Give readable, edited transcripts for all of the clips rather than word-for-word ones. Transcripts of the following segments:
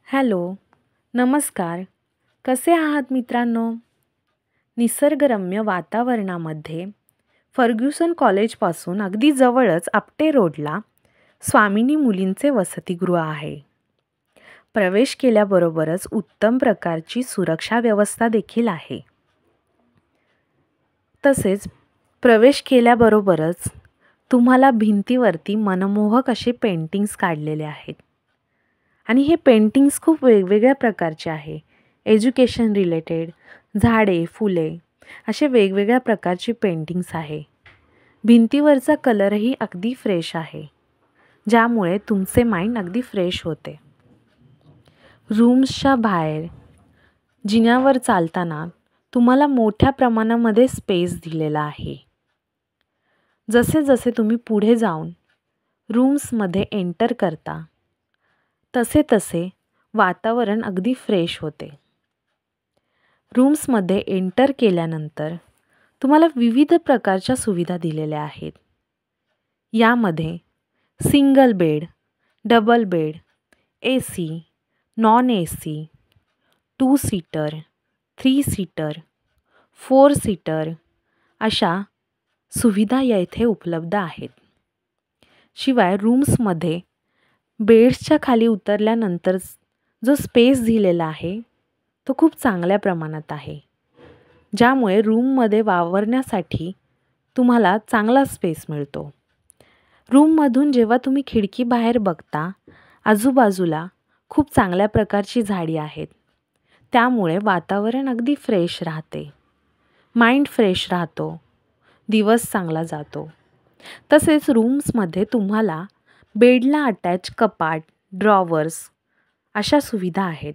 Hello, नमस्कार. कसे आहात मित्रांनो? निसर्गरम्य वातावरणामध्ये फर्ग्युसन कॉलेजपासून अगदी जवळच आपटे रोडला स्वामिनी मुलींचे वसतिगृह आहे. प्रवेश केल्याबरोबरच उत्तम प्रकारची सुरक्षा व्यवस्था देखील आहे. तसेच प्रवेश केल्याबरोबरच तुम्हाला भिंतीवरती मनमोहक असे पेंटिंग्स काढलेले आहेत. आणि हे पेंटिंग्स खूप वेगवेगळ्या प्रकारचे आहे. एज्युकेशन रिलेटेड, झाडे, फुले असे वेगवेगळ्या प्रकारचे पेंटिंग्स आहे. भिंतीवरचा कलरही अगदी फ्रेश आहे, ज्यामुळे तुमचे माइंड अगदी फ्रेश होते. रूम्सच्या बाहेर जिन्यावर चालताना तुम्हाला मोठ्या प्रमाणामध्ये स्पेस दिलेला आहे. जसे जसे तुम्ही पुढे जाऊन रूम्समध्ये एंटर करता तसे तसे वातावरण अगदी फ्रेश होते. रूम्समध्ये एंटर केल्यानंतर तुम्हाला विविध प्रकारच्या सुविधा दिलेल्या आहेत. यामध्ये single bed, double bed, AC, non AC, 2 seater, 3 seater, 4 seater अशा सुविधा येथे उपलब्ध आहेत. शिवाय रूम्समध्ये बेड्सच्या खाली उतरल्यानंतर जो स्पेस दिलेला आहे तो खूप चांगल्या प्रमाणात आहे, ज्यामुळे रूममध्ये वावरण्यासाठी तुम्हाला चांगला स्पेस मिळतो. रूममधून जेव्हा तुम्ही खिडकी बाहेर बघता, आजूबाजूला खूप चांगल्या प्रकारची झाडी आहेत. त्यामुळे वातावरण अगदी फ्रेश राहते, माइंड फ्रेश राहतो, दिवस चांगला जातो. तसेच रूम्समध्ये तुम्हाला बेडला अटॅच कपाट, ड्रॉवर्स अशा सुविधा आहेत,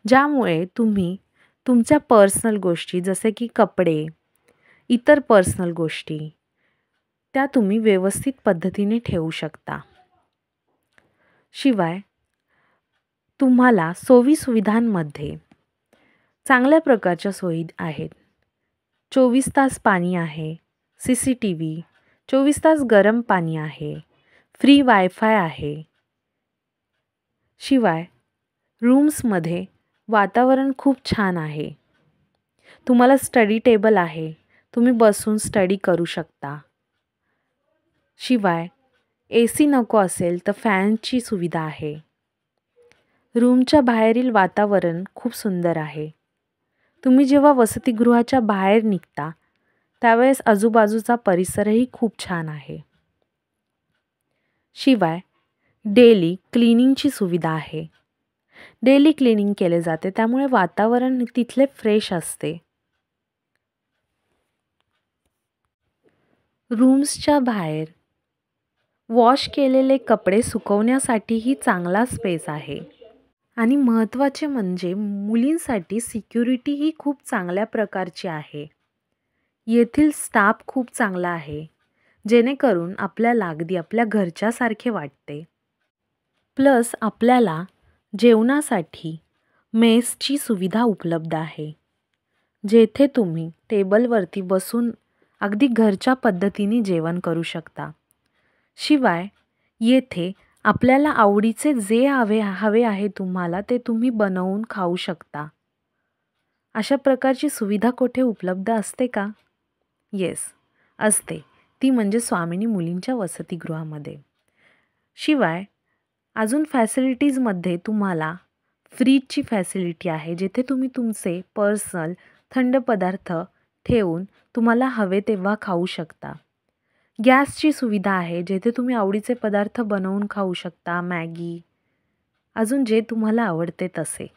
ज्यामुळे तुम्ही तुमच्या पर्सनल गोष्टी जसे की कपडे, इतर पर्सनल गोष्टी त्या तुम्ही व्यवस्थित पद्धतीने ठेवू शकता. शिवाय तुम्हाला सोयीसुविधांमध्ये चांगल्या प्रकारच्या सोयी आहेत. 24 तास पाणी आहे, CCTV, 24 तास गरम पाणी आहे, फ्री वायफाय आहे. शिवाय रूम्समध्ये वातावरण खूप छान आहे. तुम्हाला स्टडी टेबल आहे, तुम्ही बसून स्टडी करू शकता. शिवाय AC नको असेल तर फॅनची सुविधा आहे. रूमच्या बाहेरील वातावरण खूप सुंदर आहे. तुम्ही जेव्हा वसतिगृहाच्या बाहेर निघता त्यावेळेस आजूबाजूचा परिसरही खूप छान आहे. शिवाय डेली क्लिनिंगची सुविधा आहे. डेली क्लिनिंग केले जाते, त्यामुळे वातावरण तिथले फ्रेश असते. रूम्सच्या बाहेर वॉश केलेले कपडे सुकवण्यासाठीही चांगला स्पेस आहे. आणि महत्त्वाचे म्हणजे मुलींसाठी सिक्युरिटी ही खूप चांगल्या प्रकारची आहे. येथील स्टाफ खूप चांगला आहे, जेणेकरून आपल्याला अगदी आपल्या घरच्यासारखे वाटते. प्लस आपल्याला जेवणासाठी मेसची सुविधा उपलब्ध आहे, जेथे तुम्ही टेबलवरती बसून अगदी घरच्या पद्धतीने जेवण करू शकता. शिवाय येथे आपल्याला आवडीचे जे हवे आहे तुम्हाला ते तुम्ही बनवून खाऊ शकता. अशा प्रकारची सुविधा कुठे उपलब्ध असते का? येस, असते. ती म्हणजे स्वामिनी मुलींच्या वसतिगृहामध्ये. शिवाय अजून फॅसिलिटीजमध्ये तुम्हाला फ्रीजची फॅसिलिटी आहे, जेथे तुम्ही तुमचे पर्सनल थंड पदार्थ ठेवून तुम्हाला हवे तेव्हा खाऊ शकता. गॅसची सुविधा आहे, जेथे तुम्ही आवडीचे पदार्थ बनवून खाऊ शकता, मॅगी, अजून जे तुम्हाला आवडते तसे.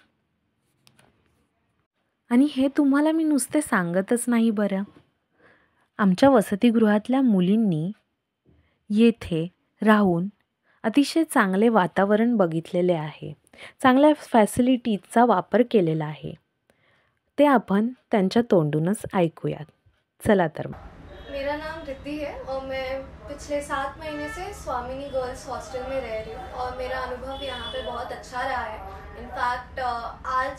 आणि हे तुम्हाला मी नुसते सांगतच नाही बरं. आमच्या वसतिगृहातल्या मुलींनी येथे राहून अतिशय चांगले वातावरण बघितलेले आहे, चांगल्या फॅसिलिटीजचा वापर केलेला आहे. ते आपण त्यांच्या तोंडूनच ऐकूयात. चला तर मग. मेरा नाम रिद्धि है और मैं पिछले 7 महीने से स्वामिनी गर्ल्स हॉस्टल में रह रही हूँ और मेरा अनुभव यहाँ पे बहुत अच्छा रहा है. इनफैक्ट आज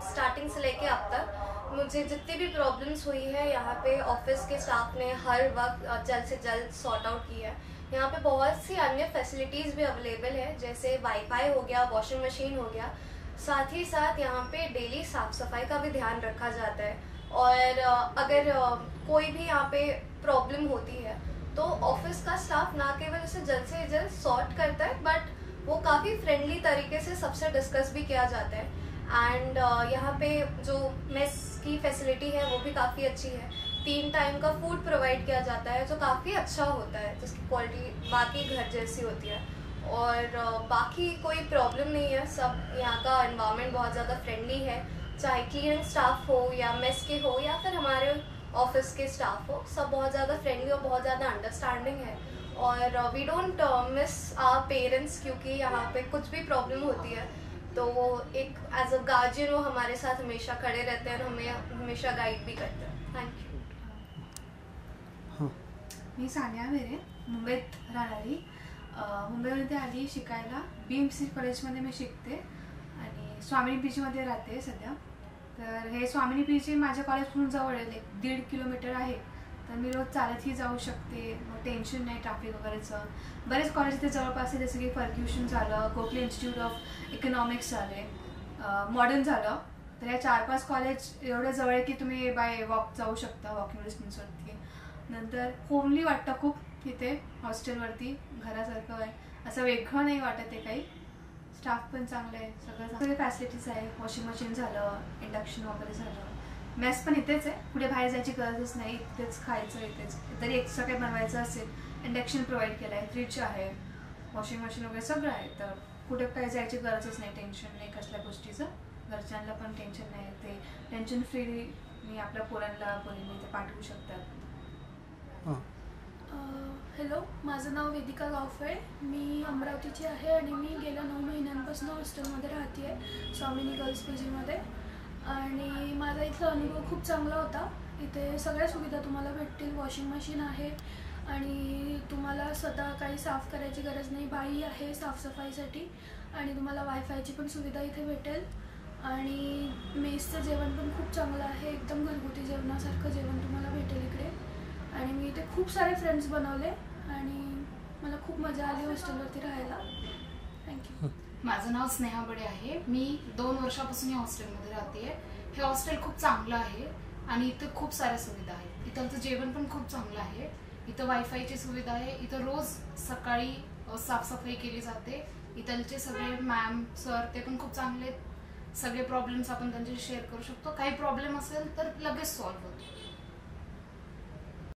स्टार्टिंग से लेके अब तक मुझे जितनी भी प्रॉब्लम्स हुई है यहाँ पे ऑफिस के स्टाफ ने हर वक्त जल्द से जल्द सॉर्ट आउट की है. यहाँ पे बहुत सी अन्य फैसिलिटीज़ भी अवेलेबल है, जैसे वाईफाई हो गया, वॉशिंग मशीन हो गया। साथ ही साथ यहाँ पे डेली साफ सफाई का भी ध्यान रखा जाता है। और अगर कोई भी यहाँ पे प्रॉब्लम होती है तो ऑफिस का स्टाफ ना केवल उसे जल्द से जल्द सॉर्ट करता है, बट वो काफ़ी फ्रेंडली तरीके से सबसे डिस्कस भी किया जाता है। एंड यहाँ पे जो मेस की फैसिलिटी है वो भी काफ़ी अच्छी है। 3 टाइम का फूड प्रोवाइड किया जाता है जो काफ़ी अच्छा होता है, जिसकी क्वालिटी बाकी घर जैसी होती है। और बाकी कोई प्रॉब्लम नहीं है, सब यहाँ का एनवायरनमेंट बहुत ज़्यादा फ्रेंडली है। चाहे क्लीनिंग स्टाफ हो या मेस के हो या फिर हमारे ऑफिस के स्टाफ हो, सब बहुत ज़्यादा फ्रेंडली और बहुत ज़्यादा अंडरस्टैंडिंग है। और we don't miss our parents, क्योंकि यहाँ पे कुछ भी प्रॉब्लम होती है तो वो एक एज अ गार्जियन वो हमारे साथ हमेशा खड़े रहते हैं और हमें हमेशा गाइड भी करते हैं। Thank you. मी सानिया मेरे मुंबईत राहणारी, मुंबईमध्ये आली शिकायला। BMC कॉलेजमध्ये मी शिकते आणि स्वामिनी पीजीमध्ये राहते सध्या। तर हे स्वामिनी पीजी माझ्या कॉलेजपासून जवळ आहे, 1.5 किलोमीटर आहे, तर मी रोज चालतही जाऊ शकते, मग टेन्शन नाही ट्रॅफिक वगैरेचं। बरेच कॉलेज इथे जवळपास आहे, जसं की फर्ग्युसन झालं, कोकले इन्स्टिट्यूट ऑफ इकॉनॉमिक्स झाले, मॉडर्न झालं। तर या 4-5 कॉलेज एवढं जवळ आहे की तुम्ही बाय वॉक जाऊ शकता, वॉकिंग डिस्टन्सवरती। नंतर होमली वाटतं खूप इथे, हॉस्टेलवरती घरासारखं आहे, असं वेगळं नाही वाटत आहे काही। स्टाफ पण चांगलं आहे, सगळे फॅसिलिटीज आहे, वॉशिंग मशीन झालं, इंडक्शन वगैरे झालं, मेस पण इथेच आहे, कुठे बाहेर जायची गरजच नाही, इथेच खायचं, इथेच तरी एक्स्ट्रा काही बनवायचं असेल इंडक्शन प्रोव्हाइड केलं आहे, फ्रीज आहे, वॉशिंग मशीन वगैरे सगळं आहे, तर कुठे काही जायची गरजच नाही, टेन्शन नाही कसल्या गोष्टीचं, घरच्यांना पण टेन्शन नाही, ते टेन्शन फ्री मी आपल्या पोरींनी ते पाठवू शकतात। हॅलो, माझं नाव वेदिका गावफळे, मी अमरावतीची आहे आणि मी गेल्या 9 महिन्यांपासून हॉस्टेलमध्ये राहते आहे, स्वामिनी गर्ल्स पीजीमध्ये। आणि माझा इथला अनुभव खूप चांगला होता। इथे सगळ्या सुविधा तुम्हाला भेटतील, वॉशिंग मशीन आहे आणि तुम्हाला स्वतः काही साफ करायची गरज नाही, बाई आहे साफसफाईसाठी, आणि तुम्हाला वायफायची पण सुविधा इथे भेटेल। आणि मेसचं जेवण पण खूप चांगलं आहे, एकदम घरगुती जेवणासारखं जेवण तुम्हाला भेटेल इकडे। आणि मी इथे खूप सारे फ्रेंड्स बनवले आणि मला खूप मजा आली हॉस्टेलवरती राहायला। थँक्यू। माझं नाव स्नेहा बडे आहे, मी 2 वर्षापासून या हॉस्टेलमध्ये राहते आहे। हे हॉस्टेल खूप चांगलं आहे आणि इथं खूप साऱ्या सुविधा आहेत, इथलचं जेवण पण खूप चांगलं आहे, इथं वायफायची सुविधा आहे, इथं रोज सकाळी साफसफाई केली जाते, इथलचे सगळे मॅम सर ते पण खूप चांगले आहेत, सगळे प्रॉब्लेम्स आपण त्यांच्याशी शेअर करू शकतो, काही प्रॉब्लेम असेल तर लगेच सॉल्व्ह होतो।